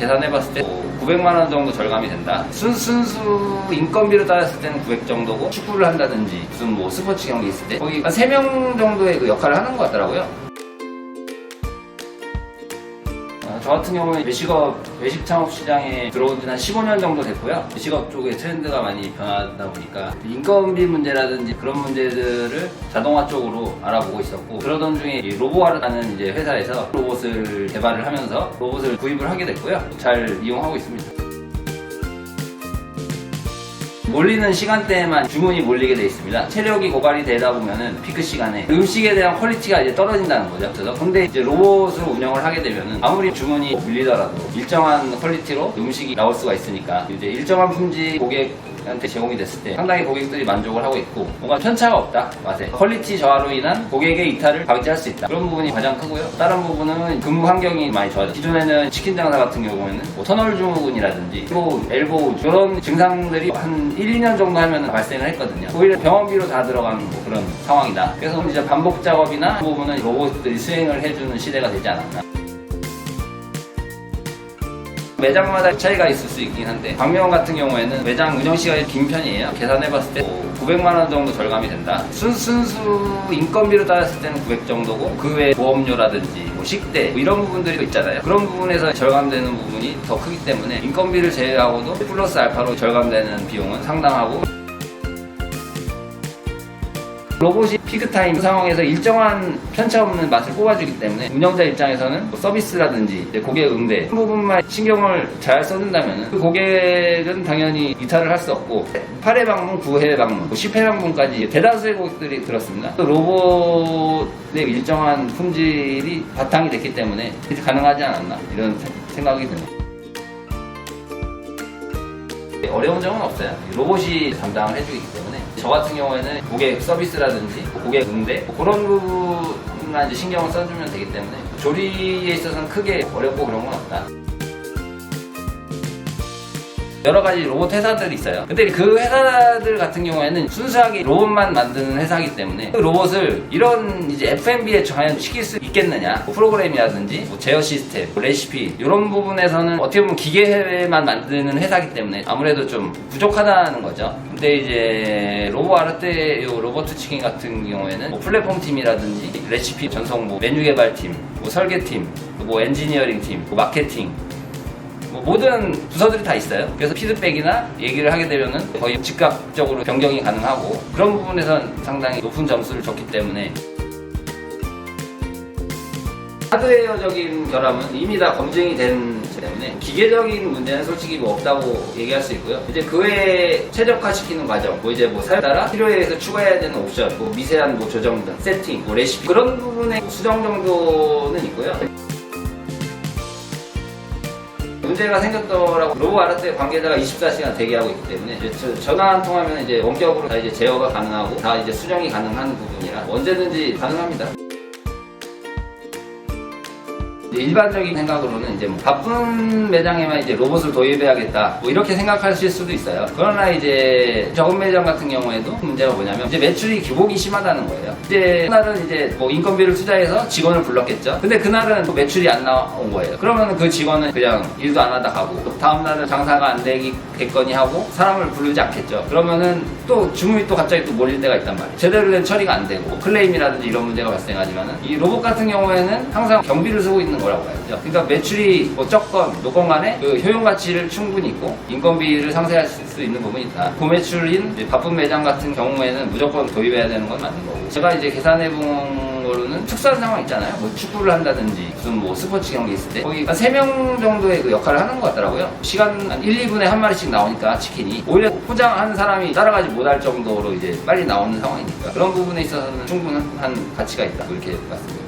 계산해봤을 때 900만 원 정도 절감이 된다. 순수 인건비로 따졌을 때는 900 정도고, 축구를 한다든지 무슨 뭐 스포츠 경기 있을 때 거기 한 3명 정도의 그 역할을 하는 것 같더라고요. 저 같은 경우는 외식 창업 시장에 들어온 지는 한 15년 정도 됐고요. 외식업 쪽의 트렌드가 많이 변하다 보니까 인건비 문제라든지 그런 문제들을 자동화 쪽으로 알아보고 있었고, 그러던 중에 로보아르라는 이제 회사에서 로봇을 개발을 하면서 로봇을 구입을 하게 됐고요. 잘 이용하고 있습니다. 몰리는 시간대에만 주문이 몰리게 되어 있습니다. 체력이 고갈이 되다 보면은 피크 시간에 음식에 대한 퀄리티가 이제 떨어진다는 거죠. 그래서 근데 이제 로봇으로 운영을 하게 되면은 아무리 주문이 밀리더라도 일정한 퀄리티로 음식이 나올 수가 있으니까 이제 일정한 품질 고객한테 제공이 됐을 때 상당히 고객들이 만족을 하고 있고, 뭔가 편차가 없다 맛에. 퀄리티 저하로 인한 고객의 이탈을 방지할 수 있다, 그런 부분이 가장 크고요. 다른 부분은 근무 환경이 많이 좋아졌어요. 기존에는 치킨 장사 같은 경우에는 뭐 터널 증후군이라든지 엘보우 이런 증상들이 한 1, 2년 정도 하면 발생을 했거든요. 오히려 병원비로 다 들어가는 뭐 그런 상황이다. 그래서 이제 반복 작업이나 그 부분은 로봇들이 수행을 해주는 시대가 되지 않았나. 매장마다 차이가 있을 수 있긴 한데, 광명 같은 경우에는 매장 운영 시간이 긴 편이에요. 계산해봤을 때 900만 원 정도 절감이 된다. 순수 인건비로 따졌을 때는 900 정도고, 그 외에 보험료라든지 뭐 식대 뭐 이런 부분들이 있잖아요. 그런 부분에서 절감되는 부분이 더 크기 때문에 인건비를 제외하고도 플러스 알파로 절감되는 비용은 상당하고, 로봇이 피크타임 상황에서 일정한 편차 없는 맛을 뽑아주기 때문에 운영자 입장에서는 뭐 서비스라든지 고객 응대 그 부분만 신경을 잘 써준다면 그 고객은 당연히 이탈을 할 수 없고, 8회 방문, 9회 방문, 10회 방문까지 대다수의 고객들이 들었습니다. 로봇의 일정한 품질이 바탕이 됐기 때문에 가능하지 않았나, 이런 생각이 듭니다. 어려운 점은 없어요. 로봇이 담당을 해주기 때문에. 저 같은 경우에는 고객 서비스라든지 고객 응대 그런 부분만 이제 신경을 써주면 되기 때문에 조리에 있어서는 크게 어렵고 그런 건 없다. 여러 가지 로봇 회사들이 있어요. 근데 그 회사들 같은 경우에는 순수하게 로봇만 만드는 회사이기 때문에 그 로봇을 이런 이제 F&B에 과연 시킬 수 있겠느냐, 뭐 프로그램이라든지 뭐 제어 시스템, 뭐 레시피 이런 부분에서는 어떻게 보면 기계만 만드는 회사이기 때문에 아무래도 좀 부족하다는 거죠. 근데 이제 로보아르테 로버트 치킨 같은 경우에는 뭐 플랫폼 팀이라든지 레시피 전송, 뭐 메뉴 개발팀, 뭐 설계팀, 뭐 엔지니어링 팀, 뭐 마케팅, 모든 부서들이 다 있어요. 그래서 피드백이나 얘기를 하게 되면은 거의 즉각적으로 변경이 가능하고, 그런 부분에선 상당히 높은 점수를 줬기 때문에. 하드웨어적인 결함은 이미 다 검증이 된 때문에 기계적인 문제는 솔직히 뭐 없다고 얘기할 수 있고요. 이제 그 외에 최적화시키는 과정, 뭐 이제 뭐 사용에 따라 필요에 의해서 추가해야 되는 옵션, 뭐 미세한 뭐 조정 등 세팅, 뭐 레시피 그런 부분의 수정 정도는 있고요. 문제가 생겼더라고 로보아르테 관계자가 24시간 대기하고 있기 때문에 이제 전화 한 통하면 이제 원격으로 다 이제 제어가 가능하고 다 이제 수정이 가능한 부분이라 언제든지 가능합니다. 일반적인 생각으로는 이제 뭐 바쁜 매장에만 이제 로봇을 도입해야겠다 뭐 이렇게 생각하실 수도 있어요. 그러나 이제 적은 매장 같은 경우에도 문제가 뭐냐면 이제 매출이 규모가 심하다는 거예요. 이제 그날은 이제 뭐 인건비를 투자해서 직원을 불렀겠죠. 근데 그날은 또 매출이 안 나온 거예요. 그러면 그 직원은 그냥 일도 안 하다 가고, 다음 날은 장사가 안 되겠거니 하고 사람을 부르지 않겠죠. 그러면은 또 주문이 또 갑자기 또 몰릴 때가 있단 말이에요. 제대로 된 처리가 안 되고 클레임이라든지 이런 문제가 발생하지만은 이 로봇 같은 경우에는 항상 경비를 쓰고 있는 거라고 봐야죠. 그러니까 매출이 뭐 적건 높건 간에 그 효용 가치를 충분히 있고 인건비를 상쇄할 수 있는 부분이 있다. 고매출인 바쁜 매장 같은 경우에는 무조건 도입해야 되는 건 맞는 거고, 제가 이제 계산해본 거로는 특수한 상황 있잖아요. 뭐 축구를 한다든지 무슨 뭐 스포츠 경기 있을 때 거기 한 3명 정도의 그 역할을 하는 것 같더라고요. 시간 한 1, 2분에 한 마리씩 나오니까 치킨이 오히려 포장하는 사람이 따라가지 못할 정도로 이제 빨리 나오는 상황이니까 그런 부분에 있어서는 충분한 가치가 있다, 그렇게 봤습니다.